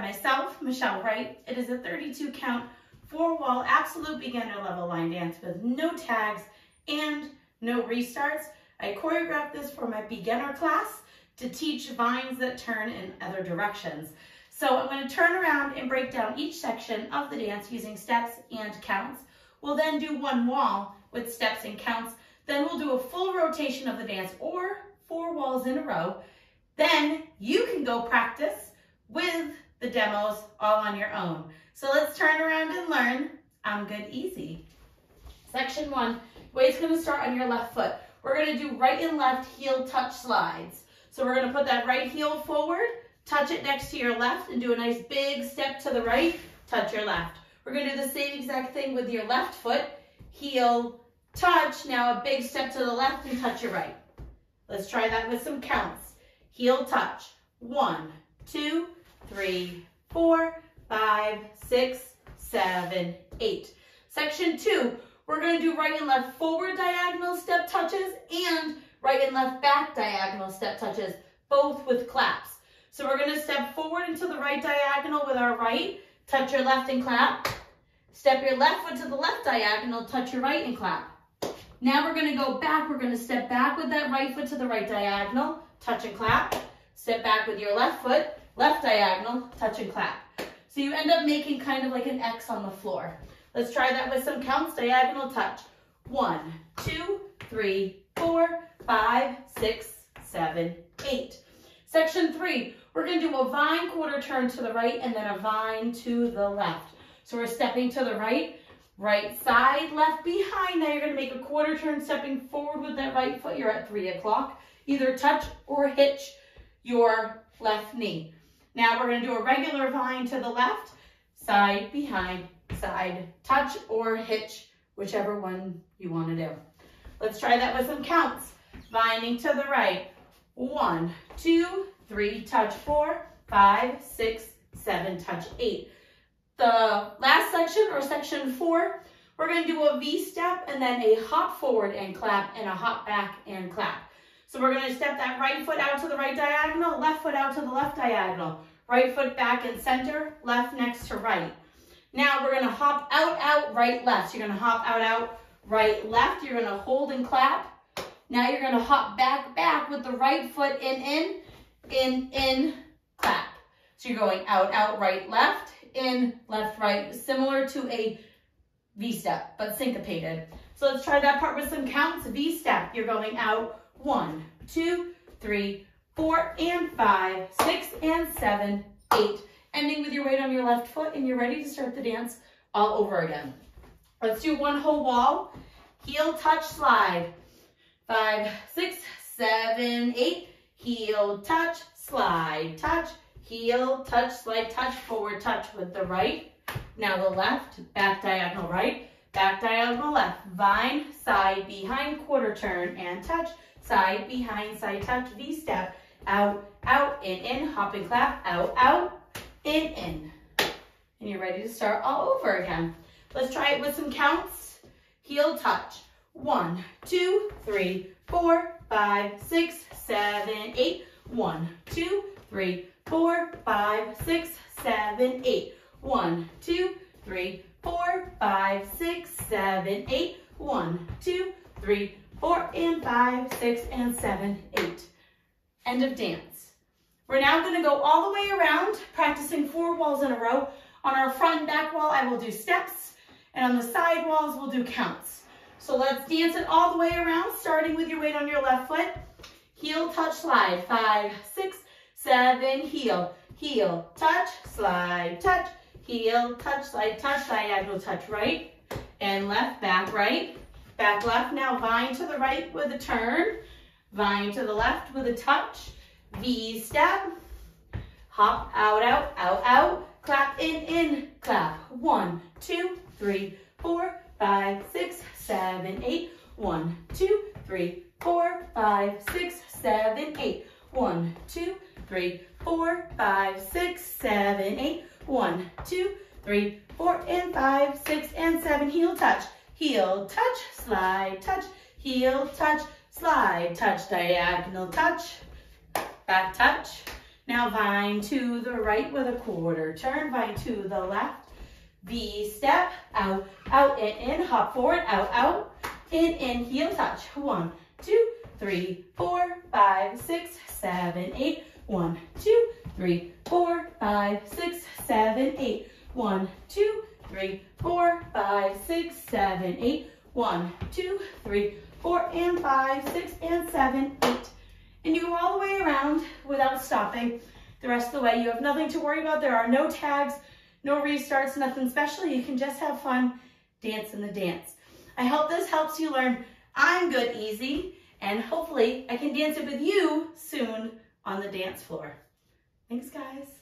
myself, Michelle Wright. It is a 32 count, 4-wall, absolute beginner level line dance with no tags and no restarts. I choreographed this for my beginner class to teach vines that turn in other directions. So I'm going to turn around and break down each section of the dance using steps and counts. We'll then do one wall with steps and counts. Then we'll do a full rotation of the dance or 4 walls in a row. Then you can go practice with the demos all on your own. So let's turn around and learn I'm Good Easy. Section 1, weight's going to start on your left foot. We're going to do right and left heel touch slides. So we're going to put that right heel forward, touch it next to your left, and do a nice big step to the right, touch your left. We're going to do the same exact thing with your left foot, heel touch, now a big step to the left and touch your right. Let's try that with some counts. Heel touch, 1, 2, 3, 4, 5, 6, 7, 8. Section 2, we're going to do right and left forward diagonal step touches and right and left back diagonal step touches, both with claps. So we're going to step forward into the right diagonal with our right, touch your left and clap. Step your left foot to the left diagonal, touch your right and clap. Now we're going to go back. We're going to step back with that right foot to the right diagonal, touch and clap. Step back with your left foot, left diagonal, touch and clap. So you end up making kind of like an X on the floor. Let's try that with some counts. Diagonal touch. 1, 2, 3, 4, 5, 6, 7, 8. Section 3, we're going to do a vine quarter turn to the right and then a vine to the left. So we're stepping to the right, right side, left behind. Now you're going to make a quarter turn stepping forward with that right foot. You're at 3 o'clock. Either touch or hitch your left knee. Now we're going to do a regular vine to the left, side, behind, side, touch or hitch, whichever one you want to do. Let's try that with some counts. Vining to the right. 1, 2, 3, touch 4, 5, 6, 7, touch 8. The last section, or section 4, we're going to do a V step and then a hop forward and clap and a hop back and clap. So we're going to step that right foot out to the right diagonal, left foot out to the left diagonal, right foot back and center, left next to right. Now we're going to hop out, out, right, left. So you're going to hop out, out, right, left. You're going to hold and clap. Now you're going to hop back, back with the right foot in, clap. So you're going out, out, right, left, in, left, right, similar to a V step, but syncopated. So let's try that part with some counts. V step, you're going out 1, 2, 3, 4, and 5, 6, and 7, 8. Ending with your weight on your left foot, and you're ready to start the dance all over again. Let's do one whole wall. Heel touch slide. 5, 6, 7, 8. Heel touch, slide, touch, heel touch, slide, touch, forward touch with the right. Now the left, back diagonal right, back diagonal left, vine, side, behind, quarter turn, and touch, side, behind, side, touch, V step, out, out, in, hop and clap, out, out, in. And you're ready to start all over again. Let's try it with some counts. Heel touch. 1, 2, 3, 4, 5, 6, 7, 8. 1, 2, 3, 4, 5, 6, 7, 8. 1, 2, 3, 4, 5, 6, 7, 8. 1, 2, 3, 4, and 5, 6, and 7, 8. End of dance. We're now going to go all the way around, practicing 4 walls in a row. On our front and back wall, I will do steps, and on the side walls, we'll do counts. So let's dance it all the way around, starting with your weight on your left foot. Heel touch slide. 5, 6, 7, heel. Heel touch, slide, touch. Heel touch, slide, touch. Diagonal touch right and left, back right, back left. Now vine to the right with a turn. Vine to the left with a touch. V step. Hop out, out, out, out. Clap in, clap. 1, 2, 3, 4, 5, 6, 7, 8. 1, 2, 3, 4, 5, 6, 7, 8. 1, 2, 3, 4, 5, 6, 7, 8. 1, 2, 3, 4, and 5, 6, and 7. Heel touch, slide, touch, heel touch, slide, touch, diagonal touch, back touch. Now vine to the right with a quarter turn, vine to the left, V step, out, out, in, hop forward, out, out, in, heel touch. 1, 2, 3, 4, 5, 6, 7, 8. 1, 2, 3, 4, 5, 6, 7, 8. 1, 2, 3, 4, 5, 6, 7, 8. 1, 2, 3, 4, and 5, 6, and 7, 8. And you go all the way around without stopping. The rest of the way, you have nothing to worry about. There are no tags, no restarts, nothing special. You can just have fun dancing the dance. I hope this helps you learn I'm Good Easy, and hopefully I can dance it with you soon on the dance floor. Thanks, guys.